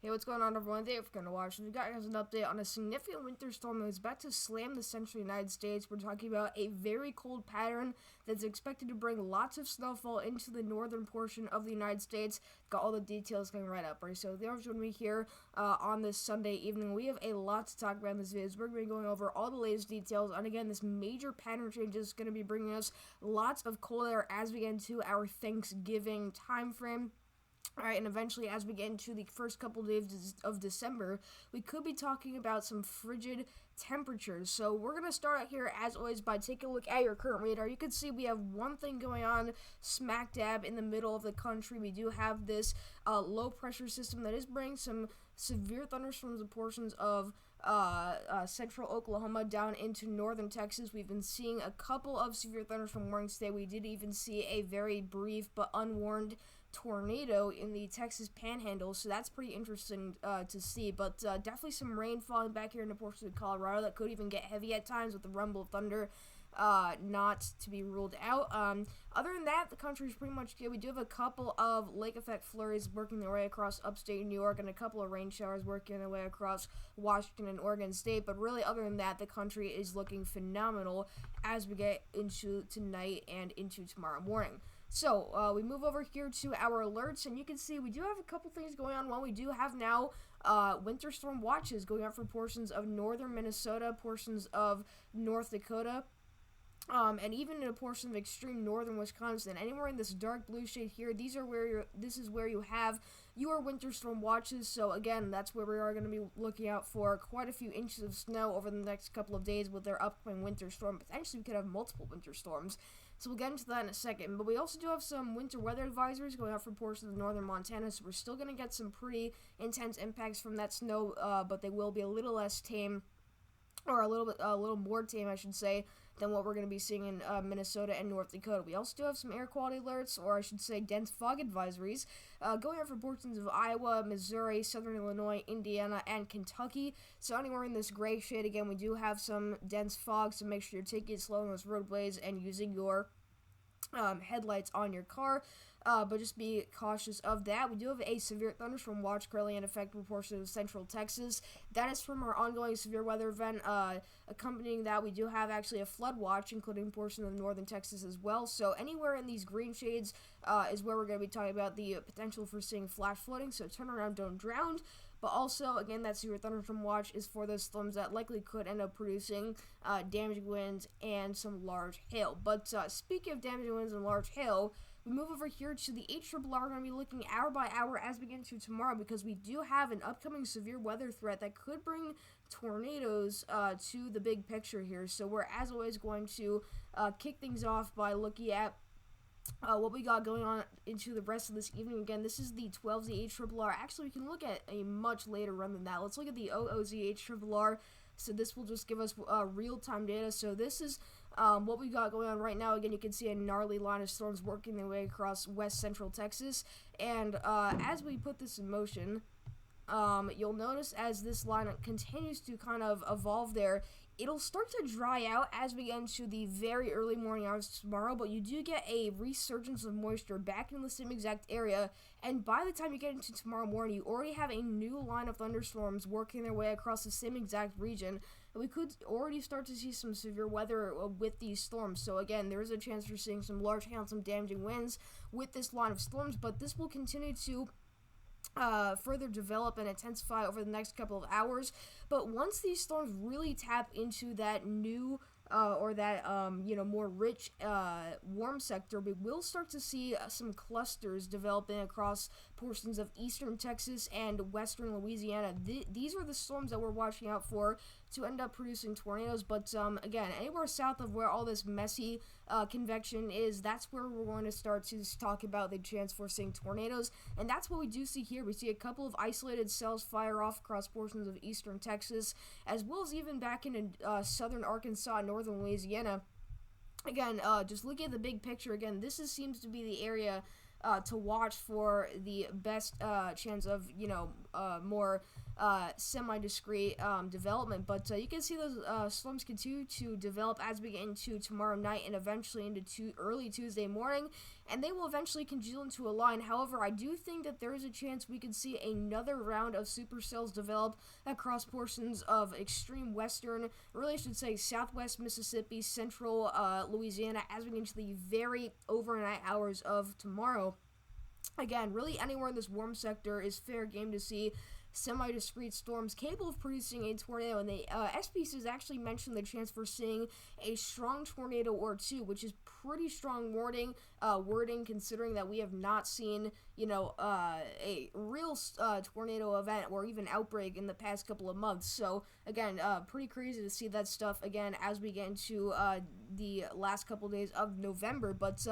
Hey, what's going on, everyone? Thank you for going to watch. We've got guys an update on a significant winter storm that is about to slam the central United States. We're talking about a very cold pattern that's expected to bring lots of snowfall into the northern portion of the United States. Got all the details coming right up, right? So thanks for joining me here on this Sunday evening. We have a lot to talk about in this video. We're going to be going over all the latest details. And again, this major pattern change is going to be bringing us lots of cold air as we get into our Thanksgiving time frame. Alright, and eventually as we get into the first couple days of December, we could be talking about some frigid temperatures. So we're going to start out here, as always, by taking a look at your current radar. You can see we have one thing going on smack dab in the middle of the country. We do have this low pressure system that is bringing some severe thunderstorms in portions of central Oklahoma down into northern Texas. We've been seeing a couple of severe thunderstorm warnings today. We did even see a very brief but unwarned tornado in the Texas Panhandle, so that's pretty interesting to see. But definitely some rain falling back here into portions of Colorado that could even get heavy at times with the rumble of thunder. Not to be ruled out. Other than that, the country is pretty much good. We do have a couple of lake effect flurries working their way across upstate New York and a couple of rain showers working their way across Washington and Oregon State. But really, other than that, the country is looking phenomenal as we get into tonight and into tomorrow morning. So, we move over here to our alerts, and you can see we do have a couple things going on. One, we do have now winter storm watches going out for portions of northern Minnesota, portions of North Dakota, and even in a portion of extreme northern Wisconsin. Anywhere in this dark blue shade here, this is where you have your winter storm watches. So again, that's where we are going to be looking out for quite a few inches of snow over the next couple of days with their upcoming winter storm. Potentially, we could have multiple winter storms. So we'll get into that in a second. But we also do have some winter weather advisories going out for portions of northern Montana. So we're still going to get some pretty intense impacts from that snow, but they will be a little less tame, or a little more tame, I should say, than what we're going to be seeing in Minnesota and North Dakota. We also do have some air quality alerts, or I should say dense fog advisories, going out for portions of Iowa, Missouri, southern Illinois, Indiana, and Kentucky. So anywhere in this gray shade, again, we do have some dense fog, so make sure you're taking it slow on those roadways and using your headlights on your car, but just be cautious of that. We do have a severe thunderstorm watch currently in effect for portions of central Texas. That is from our ongoing severe weather event. Accompanying that, we do have actually a flood watch, including portions of northern Texas as well. So anywhere in these green shades is where we're going to be talking about the potential for seeing flash flooding. So turn around, don't drown. But also, again, that severe thunderstorm watch is for those storms that likely could end up producing damaging winds and some large hail. But speaking of damaging winds and large hail, we move over here to the HRRR. We're going to be looking hour by hour as we get into tomorrow, because we do have an upcoming severe weather threat that could bring tornadoes to the big picture here. So we're, as always, going to kick things off by looking at what we got going on into the rest of this evening. Again, this is the 12Z HRRR. Actually, we can look at a much later run than that. Let's look at the OOZ HRRR. So this will just give us real-time data. So this is what we got going on right now. Again, you can see a gnarly line of storms working their way across west central Texas. And as we put this in motion, you'll notice as this line continues to kind of evolve there, it'll start to dry out as we get into the very early morning hours tomorrow, but you do get a resurgence of moisture back in the same exact area, and by the time you get into tomorrow morning, you already have a new line of thunderstorms working their way across the same exact region, and we could already start to see some severe weather with these storms. So again, there is a chance for seeing some large hail and some damaging winds with this line of storms, but this will continue to further develop and intensify over the next couple of hours. But once these storms really tap into that new or that more rich warm sector, we will start to see some clusters developing across portions of eastern Texas and western Louisiana. These are the storms that we're watching out for to end up producing tornadoes. But again, anywhere south of where all this messy convection is, that's where we're going to start to talk about the chance for seeing tornadoes. And that's what we do see here. We see a couple of isolated cells fire off across portions of eastern Texas, as well as even back into southern Arkansas and northern Louisiana. Again, just looking at the big picture, again, seems to be the area to watch for the best chance of, more semi-discrete development. But you can see those storms continue to develop as we get into tomorrow night and eventually into early Tuesday morning. and they will eventually congeal into a line. However, I do think that there is a chance we could see another round of supercells develop across portions of extreme western, really I should say southwest Mississippi, central Louisiana, as we get into the very overnight hours of tomorrow. Again, really anywhere in this warm sector is fair game to see semi-discrete storms capable of producing a tornado, and the SPCs actually mentioned the chance for seeing a strong tornado or two, which is pretty strong wording considering that we have not seen, a real tornado event or even outbreak in the past couple of months. So again, pretty crazy to see that stuff again as we get into the last couple of days of November. But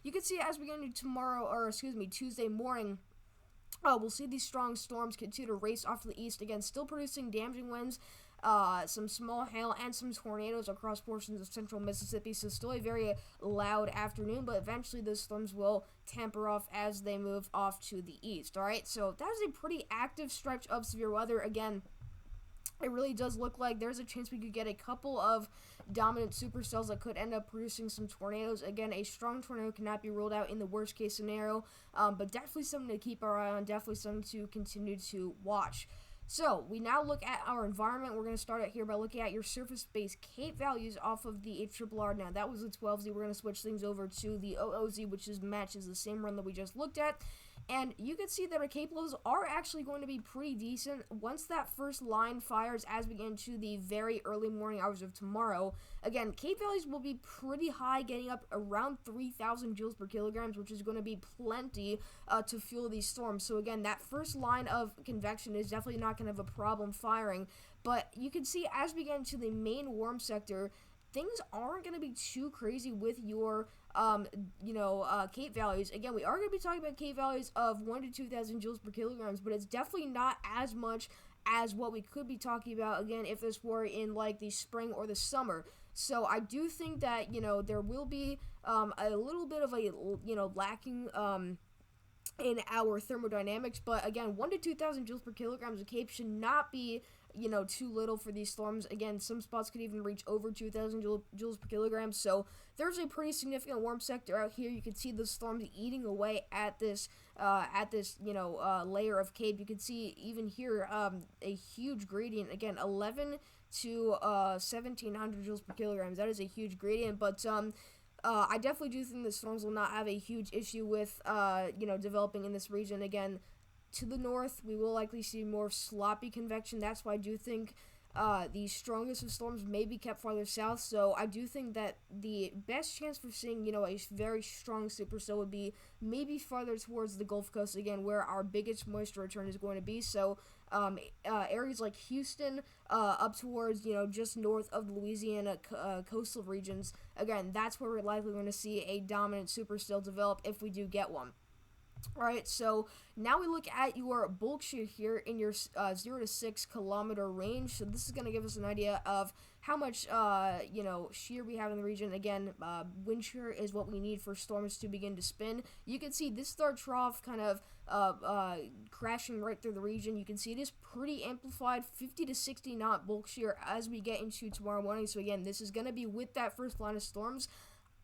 you can see as we get into Tuesday morning, we'll see these strong storms continue to race off to the east, again, still producing damaging winds, some small hail, and some tornadoes across portions of central Mississippi, so still a very loud afternoon, but eventually those storms will tamper off as they move off to the east, alright? So that is a pretty active stretch of severe weather. Again, it really does look like there's a chance we could get a couple of dominant supercells that could end up producing some tornadoes. Again, a strong tornado cannot be ruled out in the worst case scenario, but definitely something to keep our eye on, definitely something to continue to watch. So, we now look at our environment. We're going to start out here by looking at your surface-based CAPE values off of the HRRR. Now, that was the 12Z. We're going to switch things over to the OOZ, which matches the same run that we just looked at. And you can see that our CAPE levels are actually going to be pretty decent once that first line fires as we get into the very early morning hours of tomorrow. Again, CAPE values will be pretty high, getting up around 3,000 joules per kilograms, which is going to be plenty to fuel these storms. So again, that first line of convection is definitely not going to have a problem firing. But you can see as we get into the main warm sector, things aren't going to be too crazy with your CAPE values. Again, we are going to be talking about CAPE values of 1,000 to 2,000 joules per kilograms, but it's definitely not as much as what we could be talking about, again, if this were in, like, the spring or the summer. So I do think that, there will be a little bit of a, lacking in our thermodynamics, but again, 1,000 to 2,000 joules per kilograms of CAPE should not be too little for these storms. Again, some spots could even reach over 2,000 joules per kilogram, so there's a pretty significant warm sector out here. You can see the storms eating away at this layer of CAPE. You can see even here a huge gradient. Again, 11 to 1,700 joules per kilograms. That is a huge gradient, but I definitely do think the storms will not have a huge issue with developing in this region. Again, to the north, we will likely see more sloppy convection. That's why I do think the strongest of storms may be kept farther south. So I do think that the best chance for seeing, a very strong supercell would be maybe farther towards the Gulf Coast, again, where our biggest moisture return is going to be. So areas like Houston, up towards, just north of the Louisiana coastal regions, again, that's where we're likely going to see a dominant supercell develop if we do get one. Alright, so now we look at your bulk shear here in your 0 to 6 kilometer range. So this is going to give us an idea of how much, shear we have in the region. Again, wind shear is what we need for storms to begin to spin. You can see this third trough kind of crashing right through the region. You can see it is pretty amplified, 50 to 60 knot bulk shear as we get into tomorrow morning. So again, this is going to be with that first line of storms.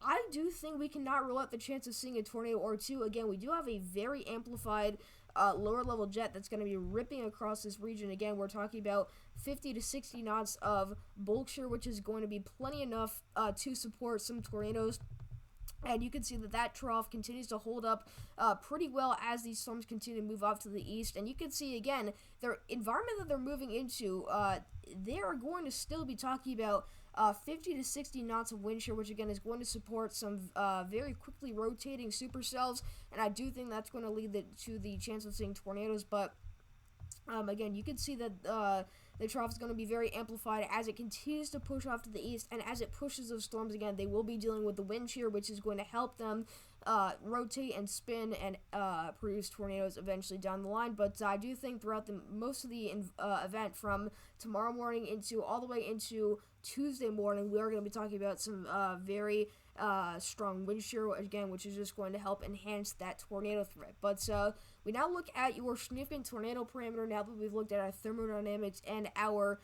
I do think we cannot rule out the chance of seeing a tornado or two. Again, we do have a very amplified lower level jet that's going to be ripping across this region. Again, we're talking about 50 to 60 knots of bulk shear, which is going to be plenty enough to support some tornadoes. And you can see that trough continues to hold up pretty well as these storms continue to move off to the east. And you can see, again, their environment that they're moving into, they are going to still be talking about 50 to 60 knots of wind shear, which again is going to support some very quickly rotating supercells, and I do think that's going to lead to the chance of seeing tornadoes. But again, you can see that the trough is going to be very amplified as it continues to push off to the east, and as it pushes those storms, again, they will be dealing with the wind shear, which is going to help them rotate and spin and produce tornadoes eventually down the line. But I do think throughout most of the event from tomorrow morning all the way into Tuesday morning, we are going to be talking about some very strong wind shear, again, which is just going to help enhance that tornado threat. But we now look at your significant tornado parameter. Now that we've looked at our thermodynamics and our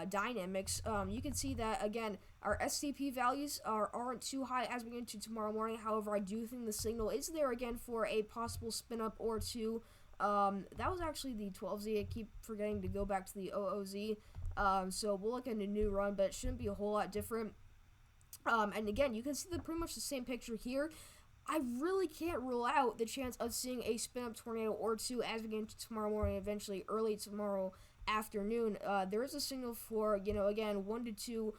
dynamics, you can see that, again, our STP values aren't too high as we get into tomorrow morning. However, I do think the signal is there again for a possible spin up or two. That was actually the 12Z. I keep forgetting to go back to the OOZ. So we'll look at a new run, but it shouldn't be a whole lot different. And again, you can see pretty much the same picture here. I really can't rule out the chance of seeing a spin-up tornado or two as we get into tomorrow morning, eventually early tomorrow afternoon. There is a signal for, again, 1 to 2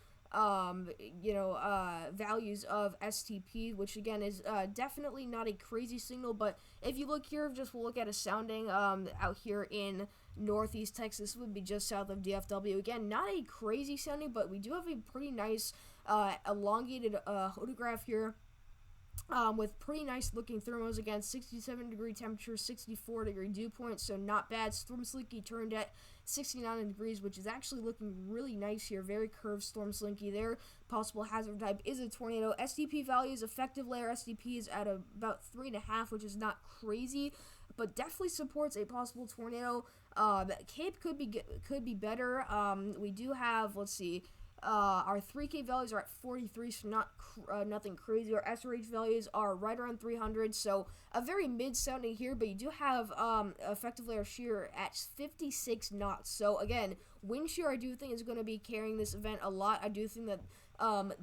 values of STP, which again is definitely not a crazy signal. But if you look here, we'll look at a sounding out here in northeast Texas. Would be just south of DFW. Again, not a crazy sounding, but we do have a pretty nice elongated photograph here. With pretty nice looking thermals, again, 67 degree temperature, 64 degree dew point, so not bad. Storm Slinky turned at 69 degrees, which is actually looking really nice here. Very curved Storm Slinky there. Possible hazard type is a tornado. STP values, effective layer STP is at about 3.5, which is not crazy, but definitely supports a possible tornado. Cape could be better. We do have, let's see, our 3K values are at 43, so nothing crazy. Our SRH values are right around 300, so a very mid-sounding here, but you do have effective layer shear at 56 knots. So again, wind shear I do think is going to be carrying this event a lot. I do think that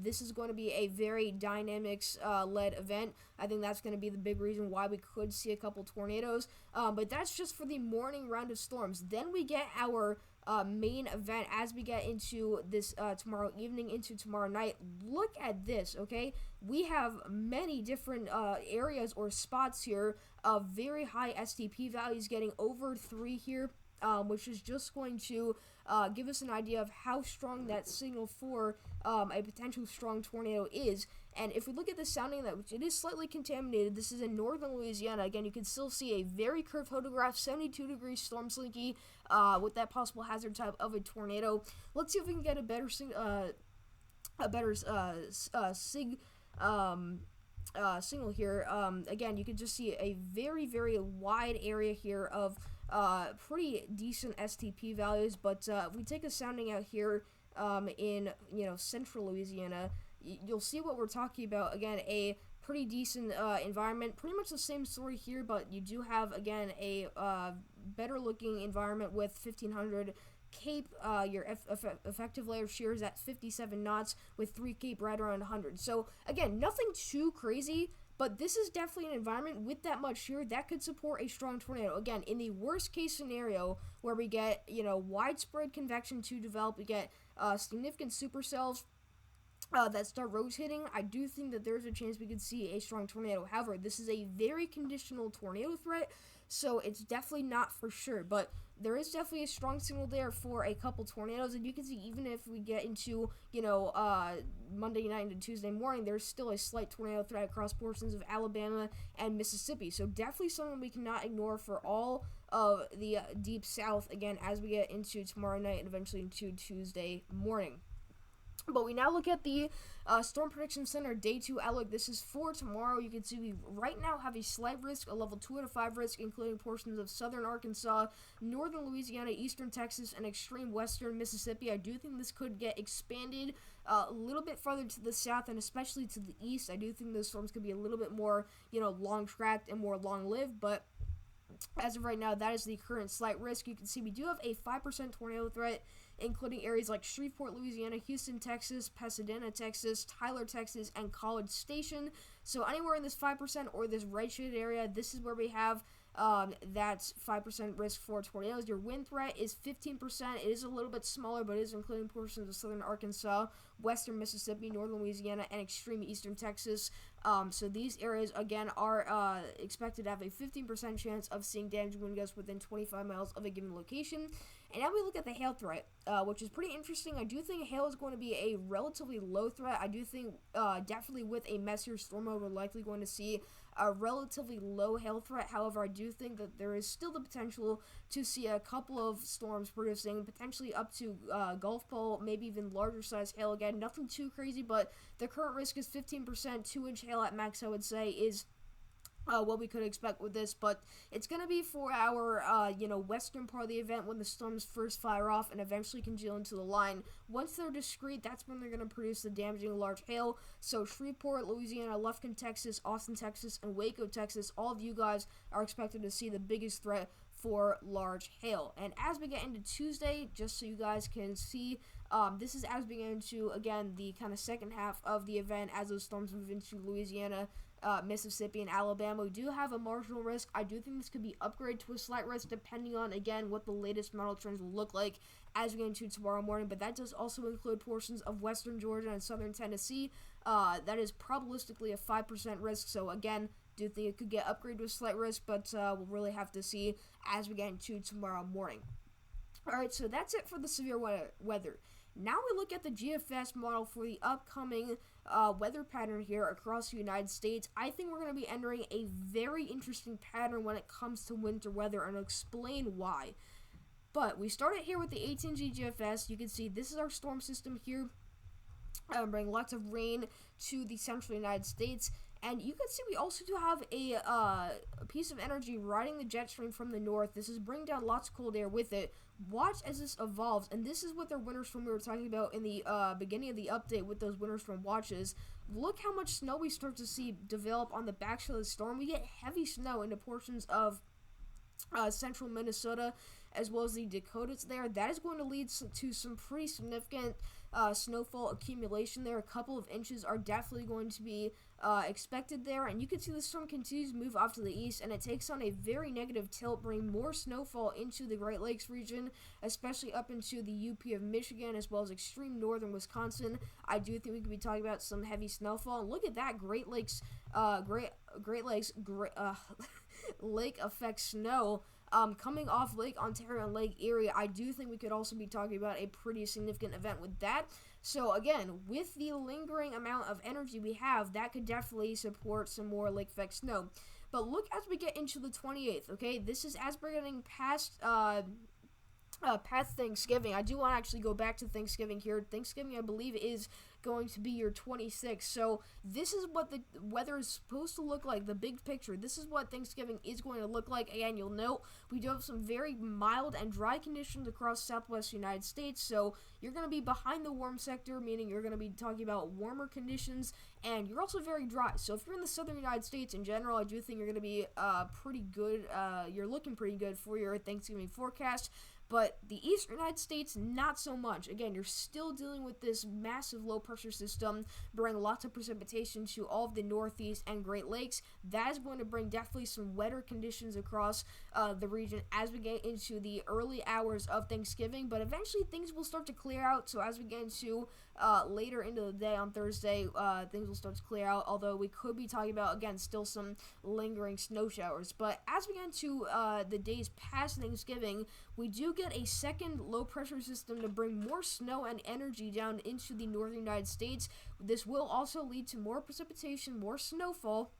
this is going to be a very dynamics-led event. I think that's going to be the big reason why we could see a couple tornadoes, but that's just for the morning round of storms. Then we get our main event as we get into this tomorrow evening into tomorrow night. Look at this, okay? We have many different areas or spots here of very high STP values getting over 3 here, which is just going to give us an idea of how strong that signal for a potential strong tornado is. And if we look at the sounding, that it is slightly contaminated. This is in northern Louisiana. Again, you can still see a very curved photograph, 72 degree Storm Slinky, with that possible hazard type of a tornado. Let's see if we can get a better signal here. Again, you can just see a very, very wide area here of pretty decent STP values. But if we take a sounding out here in central Louisiana, you'll see what we're talking about. Again, a pretty decent environment. Pretty much the same story here, but you do have, again, a better looking environment with 1500 Cape. Your effective layer shear is at 57 knots with 3 Cape right around 100. So again, nothing too crazy, but this is definitely an environment with that much shear that could support a strong tornado. Again, in the worst case scenario where we get widespread convection to develop, we get significant supercells that start rotating, I do think that there's a chance we could see a strong tornado. However, this is a very conditional tornado threat, so it's definitely not for sure, but there is definitely a strong signal there for a couple tornadoes. And you can see, even if we get into Monday night into Tuesday morning, there's still a slight tornado threat across portions of Alabama and Mississippi. So definitely something we cannot ignore for all of the deep south, again, as we get into tomorrow night and eventually into Tuesday morning. But we now look at the Storm Prediction Center Day 2 outlook. This is for tomorrow. You can see we right now have a slight risk, a level 2 out of 5 risk, including portions of southern Arkansas, northern Louisiana, eastern Texas, and extreme western Mississippi. I do think this could get expanded a little bit farther to the south and especially to the east. I do think those storms could be a little bit more, long-tracked and more long-lived, but as of right now, that is the current slight risk. You can see we do have a 5% tornado threat, including areas like Shreveport, Louisiana, Houston, Texas, Pasadena, Texas, Tyler, Texas, and College Station. So anywhere in this 5% or this red shaded area, this is where we have that 5% risk for tornadoes. Your wind threat is 15%. It is a little bit smaller, but it is including portions of southern Arkansas, western Mississippi, northern Louisiana, and extreme eastern Texas. So these areas, again, are expected to have a 15% chance of seeing damaging wind gusts within 25 miles of a given location. And now we look at the hail threat, which is pretty interesting. I do think hail is going to be a relatively low threat. I do think definitely with a messier storm mode, we're likely going to see a relatively low hail threat. However, I do think that there is still the potential to see a couple of storms producing, potentially up to Gulf Pole, maybe even larger size hail again. Nothing too crazy, but the current risk is 15%. 2-inch hail at max, I would say, is what we could expect with this, but it's going to be for our, western part of the event when the storms first fire off and eventually congeal into the line. Once they're discrete, that's when they're going to produce the damaging large hail. So Shreveport, Louisiana, Lufkin, Texas, Austin, Texas, and Waco, Texas, all of you guys are expected to see the biggest threat for large hail. And as we get into Tuesday, just so you guys can see, this is as we get into, again, the kind of second half of the event as those storms move into Louisiana, Mississippi, and Alabama. We do have a marginal risk. I do think this could be upgraded to a slight risk depending on, again, what the latest model trends will look like as we get into tomorrow morning. But that does also include portions of western Georgia and southern Tennessee. That is probabilistically a 5% risk. So, again, do think it could get upgraded to a slight risk, but we'll really have to see as we get into tomorrow morning. Alright, so that's it for the severe weather. Now we look at the GFS model for the upcoming weather pattern here across the United States. I think we're going to be entering a very interesting pattern when it comes to winter weather, and I'll explain why. But we started here with the 18G GFS. You can see this is our storm system here, bringing lots of rain to the central United States. And you can see we also do have a piece of energy riding the jet stream from the north. This is bringing down lots of cold air with it. Watch as this evolves, and this is what their winter storm we were talking about in the beginning of the update with those winter storm watches. Look how much snow we start to see develop on the backside of the storm. We get heavy snow into portions of central Minnesota as well as the Dakotas there. That is going to lead to some pretty significant snowfall accumulation there. A couple of inches are definitely going to be expected there, and you can see the storm continues to move off to the east, and it takes on a very negative tilt, bringing more snowfall into the Great Lakes region, especially up into the UP of Michigan as well as extreme northern Wisconsin. I do think we could be talking about some heavy snowfall. And look at that, Great Lakes lake effect snow coming off Lake Ontario and Lake Erie. I do think we could also be talking about a pretty significant event with that. So again, with the lingering amount of energy we have, that could definitely support some more lake effect snow. But look as we get into the 28th, okay? This is as we're getting past Thanksgiving. I do want to actually go back to Thanksgiving here. Thanksgiving, I believe, is going to be your 26th. So this is what the weather is supposed to look like, the big picture. This is what Thanksgiving is going to look like. Again, you'll note we do have some very mild and dry conditions across southwest United States. So you're going to be behind the warm sector, meaning you're going to be talking about warmer conditions, and you're also very dry. So if you're in the southern United States in general, I do think you're going to be pretty good. You're looking pretty good for your Thanksgiving forecast. But the eastern United States, not so much. Again, you're still dealing with this massive low-pressure system, bringing lots of precipitation to all of the Northeast and Great Lakes. That is going to bring definitely some wetter conditions across the region as we get into the early hours of Thanksgiving. But eventually, things will start to clear out. So as we get into later into the day on Thursday, things will start to clear out. Although we could be talking about, again, still some lingering snow showers. But as we get into the days past Thanksgiving, we do get a second low-pressure system to bring more snow and energy down into the northern United States. This will also lead to more precipitation, more snowfall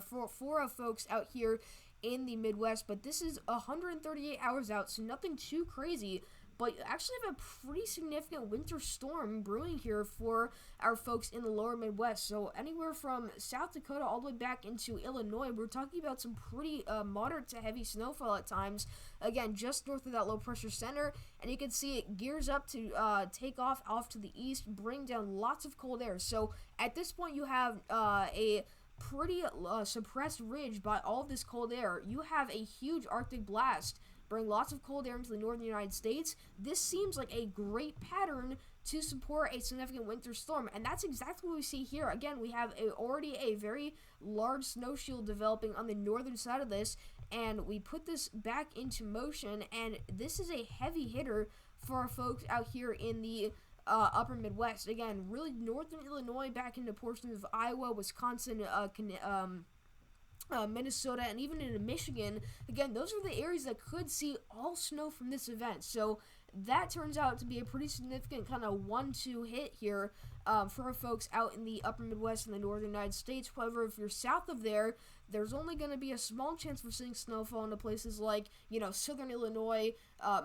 for folks out here in the Midwest. But this is 138 hours out, so nothing too crazy. But you actually have a pretty significant winter storm brewing here for our folks in the lower Midwest. So anywhere from South Dakota all the way back into Illinois, we're talking about some pretty moderate to heavy snowfall at times. Again, just north of that low-pressure center. And you can see it gears up to take off to the east, bring down lots of cold air. So at this point, you have a pretty suppressed ridge by all of this cold air. You have a huge Arctic blast bring lots of cold air into the northern United States. This seems like a great pattern to support a significant winter storm, and that's exactly what we see here. Again, we have already a very large snow shield developing on the northern side of this, and we put this back into motion, and this is a heavy hitter for our folks out here in the upper Midwest. Again, really northern Illinois back into portions of Iowa, Wisconsin, Minnesota, and even into Michigan. Again, those are the areas that could see all snow from this event. So that turns out to be a pretty significant kind of 1-2 hit here for our folks out in the upper Midwest and the northern United States. However, if you're south of there, there's only going to be a small chance for seeing snowfall into places like, southern Illinois,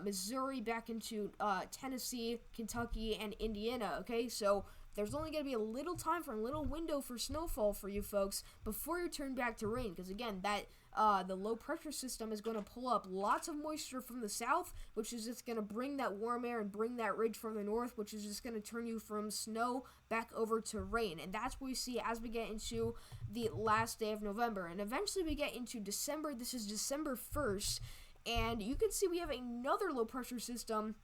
Missouri, back into Tennessee, Kentucky, and Indiana, okay? So there's only going to be a little time for a little window for snowfall for you folks before you turn back to rain, because again, that the low pressure system is going to pull up lots of moisture from the south, which is just going to bring that warm air and bring that ridge from the north, which is just going to turn you from snow back over to rain. And that's what we see as we get into the last day of November. And eventually we get into December. This is December 1st. And you can see we have another low pressure system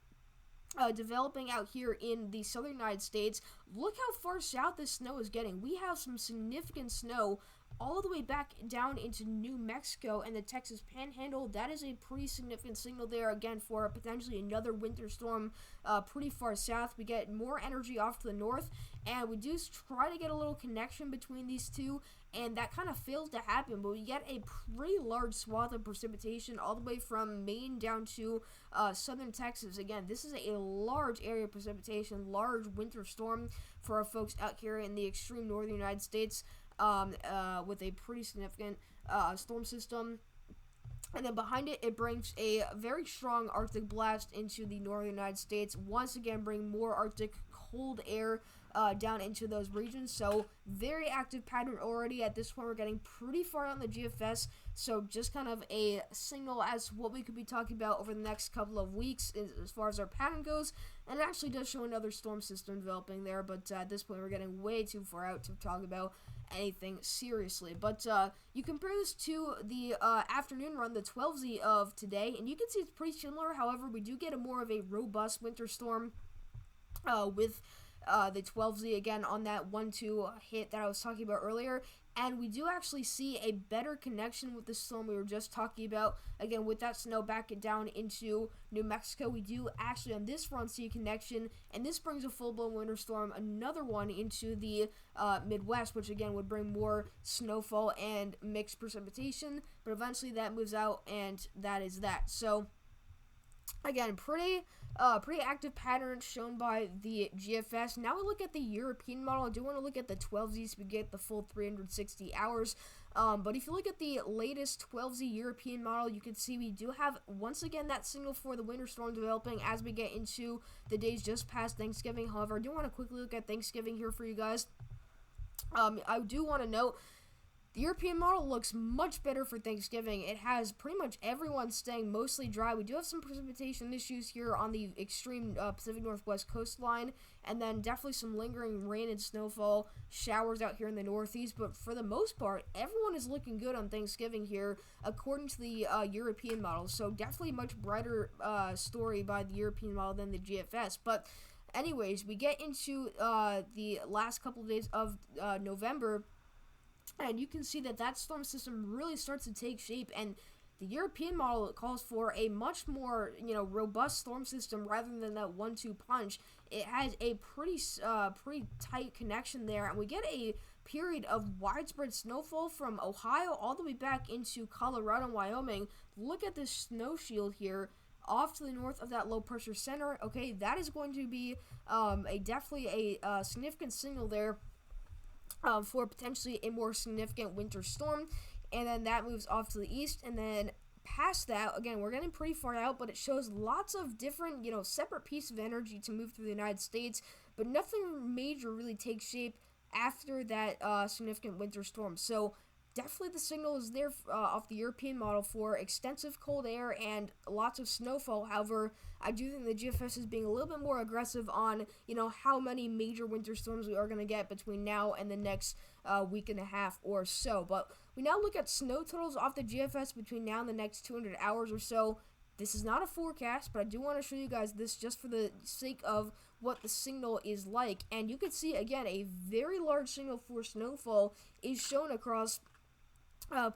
developing out here in the southern United States. Look how far south this snow is getting. We have some significant snow all the way back down into New Mexico and the Texas Panhandle. That is a pretty significant signal there, again, for potentially another winter storm pretty far south. We get more energy off to the north, and we do try to get a little connection between these two, and that kind of fails to happen, but we get a pretty large swath of precipitation all the way from Maine down to southern Texas. Again, this is a large area of precipitation, large winter storm for our folks out here in the extreme northern United States, with a pretty significant storm system. And then behind it, it brings a very strong Arctic blast into the northern United States, once again bringing more Arctic cold air down into those regions. So very active pattern already. At this point, we're getting pretty far on the GFS, so just kind of a signal as to what we could be talking about over the next couple of weeks as far as our pattern goes. And it actually does show another storm system developing there, but at this point, we're getting way too far out to talk about anything seriously. But you compare this to the afternoon run, the 12Z of today, and you can see it's pretty similar. However, we do get a more of a robust winter storm with the 12Z again on that 1-2 hit that I was talking about earlier. And we do actually see a better connection with the storm we were just talking about. Again, with that snow back down into New Mexico, we do actually on this run see a connection, and this brings a full-blown winter storm, another one into the Midwest, which again would bring more snowfall and mixed precipitation, but eventually that moves out, and that is that. So again, pretty active pattern shown by the GFS. Now we look at the European model. I do want to look at the 12Z so we get the full 360 hours. But if you look at the latest 12Z European model, you can see we do have, once again, that signal for the winter storm developing as we get into the days just past Thanksgiving. However, I do want to quickly look at Thanksgiving here for you guys. I do want to note, the European model looks much better for Thanksgiving. It has pretty much everyone staying mostly dry. We do have some precipitation issues here on the extreme Pacific Northwest coastline, and then definitely some lingering rain and snowfall showers out here in the Northeast. But for the most part, everyone is looking good on Thanksgiving here, according to the European model. So definitely much brighter story by the European model than the GFS. But anyways, we get into the last couple of days of November, and you can see that storm system really starts to take shape, and the European model calls for a much more, robust storm system rather than that 1-2 punch. It has a pretty tight connection there, and we get a period of widespread snowfall from Ohio all the way back into Colorado and Wyoming. Look at this snow shield here off to the north of that low pressure center. Okay, that is going to be definitely a significant signal there for potentially a more significant winter storm. And then that moves off to the east, and then past that, again, we're getting pretty far out, but it shows lots of different, separate pieces of energy to move through the United States, but nothing major really takes shape after that significant winter storm. So definitely the signal is there off the European model for extensive cold air and lots of snowfall. However, I do think the GFS is being a little bit more aggressive on, how many major winter storms we are going to get between now and the next week and a half or so. But we now look at snow totals off the GFS between now and the next 200 hours or so. This is not a forecast, but I do want to show you guys this just for the sake of what the signal is like. And you can see, again, a very large signal for snowfall is shown across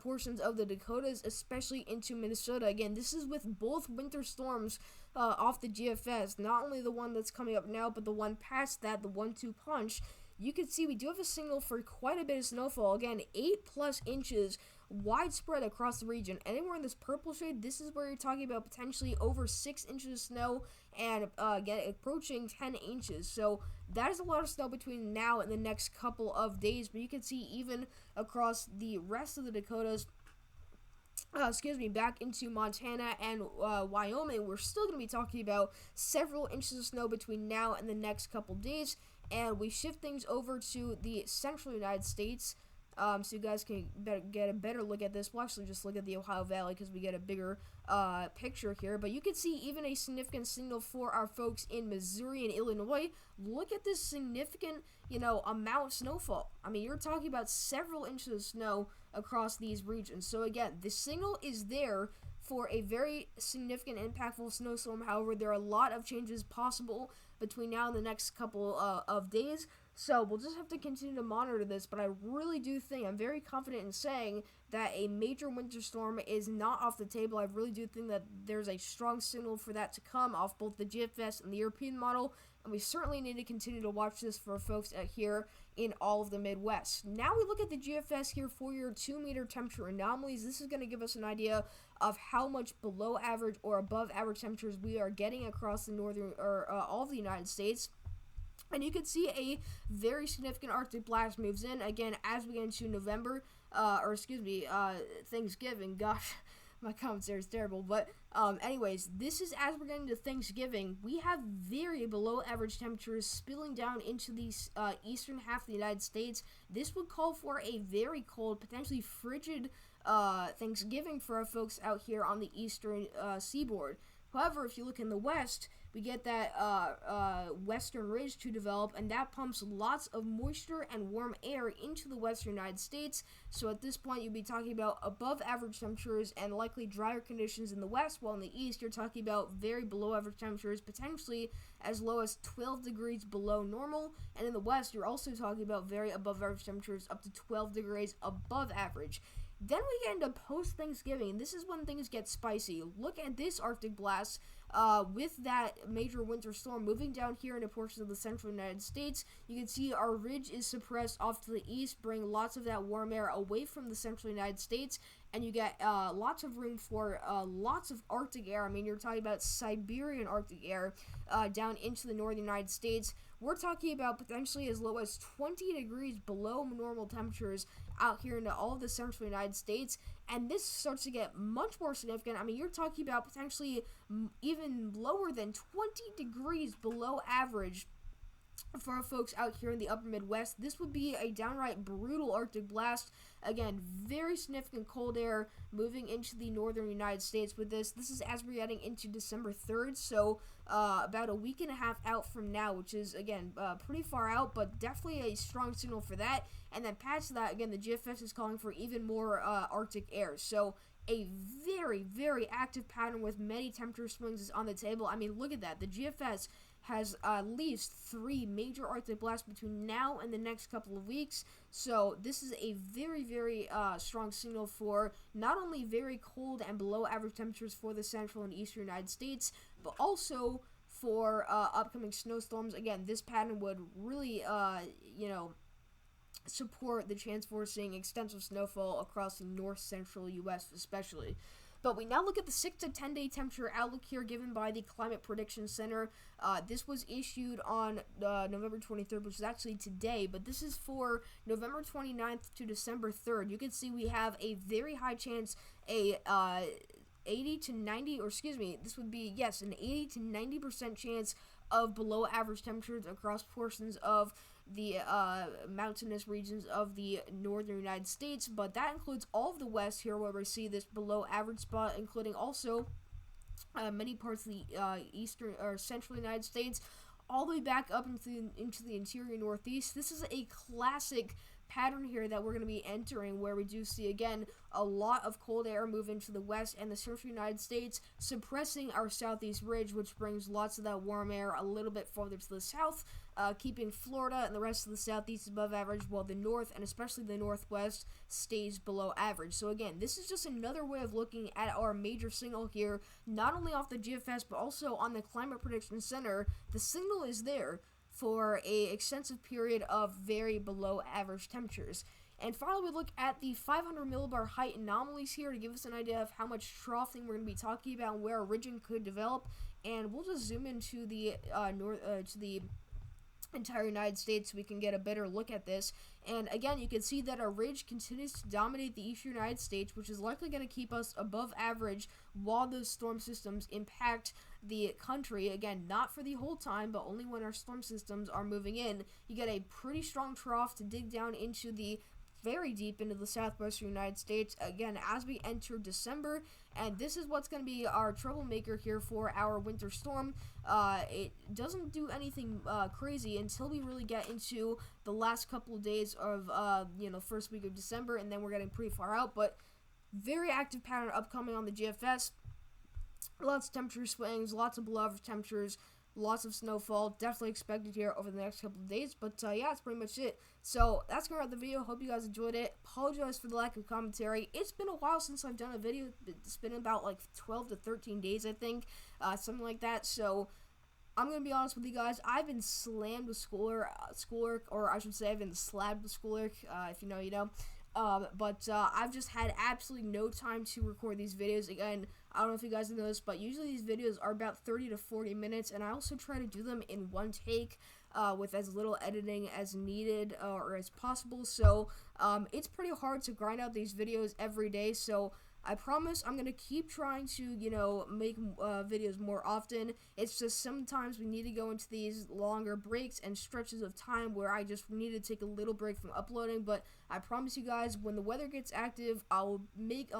portions of the Dakotas, especially into Minnesota. Again, this is with both winter storms off the GFS, not only the one that's coming up now, but the one past that, the 1-2 punch. You can see we do have a signal for quite a bit of snowfall. Again, 8+ inches widespread across the region. Anywhere in this purple shade, this is where you're talking about potentially over 6 inches of snow and approaching 10 inches. So that is a lot of snow between now and the next couple of days. But you can see even across the rest of the Dakotas, back into Montana and Wyoming, we're still going to be talking about several inches of snow between now and the next couple days. And we shift things over to the central United States, so you guys can get a better look at this. We'll actually just look at the Ohio Valley because we get a bigger picture here. But you can see even a significant signal for our folks in Missouri and Illinois. Look at this significant, amount of snowfall. I mean, you're talking about several inches of snow across these regions. So again, the signal is there for a very significant, impactful snowstorm. However, there are a lot of changes possible between now and the next couple of days. So we'll just have to continue to monitor this, but I really do think, I'm very confident in saying that a major winter storm is not off the table. I really do think that there's a strong signal for that to come off both the GFS and the European model, and we certainly need to continue to watch this for folks out here in all of the Midwest. Now we look at the GFS here for your 2-meter temperature anomalies. This is going to give us an idea of how much below average or above average temperatures we are getting across the northern or all of the United States. And you can see a very significant Arctic blast moves in, again, as we get into November, Thanksgiving. Gosh, my commentary is terrible. But anyways, this is as we're getting to Thanksgiving. We have very below average temperatures spilling down into the eastern half of the United States. This would call for a very cold, potentially frigid Thanksgiving for our folks out here on the eastern seaboard. However, if you look in the west, we get that western ridge to develop, and that pumps lots of moisture and warm air into the western United States. So at this point, you'd be talking about above average temperatures and likely drier conditions in the west, while in the east, you're talking about very below average temperatures, potentially as low as 12 degrees below normal. And in the west, you're also talking about very above average temperatures up to 12 degrees above average. Then we get into post-Thanksgiving. This is when things get spicy. Look at this Arctic blast with that major winter storm moving down here into portions of the central United States. You can see our ridge is suppressed off to the east, bringing lots of that warm air away from the central United States, and you get lots of room for lots of Arctic air. I mean, you're talking about Siberian Arctic air down into the northern United States. We're talking about potentially as low as 20 degrees below normal temperatures out here into all of the central United States, and this starts to get much more significant. I mean, you're talking about potentially even lower than 20 degrees below average for our folks out here in the upper Midwest. This would be a downright brutal Arctic blast. Again, very significant cold air moving into the northern United States with this. This is as we're getting into December 3rd, so about a week and a half out from now, which is, again, pretty far out, but definitely a strong signal for that. And then past that, again, the GFS is calling for even more Arctic air. So a very, very active pattern with many temperature swings is on the table. I mean, look at that. The GFS has at least 3 major Arctic blasts between now and the next couple of weeks. So this is a very, very strong signal for not only very cold and below average temperatures for the central and eastern United States, but also for upcoming snowstorms. Again, this pattern would really, support the chance for seeing extensive snowfall across the north-central U.S. especially. But we now look at the 6 to 10 day temperature outlook here given by the Climate Prediction Center. This was issued on November 23rd, which is actually today, but this is for November 29th to December 3rd. You can see we have a very high chance, this would be, yes, an 80 to 90% chance of below average temperatures across portions of the mountainous regions of the northern United States, but that includes all of the west here where we see this below average spot, including also many parts of the eastern or central United States, all the way back up into the interior northeast. This is a classic pattern here that we're going to be entering, where we do see again a lot of cold air move into the west and the central United States, suppressing our southeast ridge, which brings lots of that warm air a little bit farther to the south, keeping Florida and the rest of the southeast above average, while the north and especially the northwest stays below average. So again, this is just another way of looking at our major signal here, not only off the GFS but also on the Climate Prediction Center. The signal is there for a extensive period of very below average temperatures. And finally, we look at the 500 millibar height anomalies here to give us an idea of how much troughing we're going to be talking about and where a ridging could develop. And we'll just zoom into the entire United States so we can get a better look at this. And again, you can see that a ridge continues to dominate the eastern United States, which is likely going to keep us above average while those storm systems impact the country. Again, not for the whole time, but only when our storm systems are moving in. You get a pretty strong trough to dig down into the very deep into the southwestern United States, again, as we enter December, and this is what's going to be our troublemaker here for our winter storm. It doesn't do anything crazy until we really get into the last couple of days of, first week of December, and then we're getting pretty far out, but very active pattern upcoming on the GFS. Lots of temperature swings, lots of below average temperatures, lots of snowfall, definitely expected here over the next couple of days, but yeah, that's pretty much it. So that's going to wrap the video. Hope you guys enjoyed it. Apologize for the lack of commentary. It's been a while since I've done a video. It's been about like 12 to 13 days, I think, something like that. So I'm going to be honest with you guys. I've been slammed with schoolwork, or I should say I've been slabbed with schoolwork, if you know, you know. I've just had absolutely no time to record these videos. Again, I don't know if you guys know this, but usually these videos are about 30 to 40 minutes, and I also try to do them in one take, with as little editing as needed, or as possible, so, it's pretty hard to grind out these videos every day, so I promise I'm going to keep trying to, make videos more often. It's just sometimes we need to go into these longer breaks and stretches of time where I just need to take a little break from uploading, but I promise you guys, when the weather gets active, I'll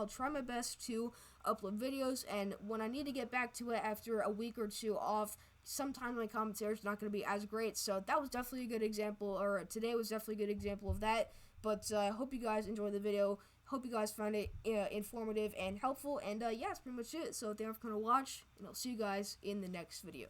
try my best to upload videos, and when I need to get back to it after a week or two off, sometimes my commentary is not going to be as great, so that was definitely a good example, or today was definitely a good example of that, but I hope you guys enjoyed the video. Hope you guys found it informative and helpful, and yeah, that's pretty much it. So thanks for coming to watch, and I'll see you guys in the next video.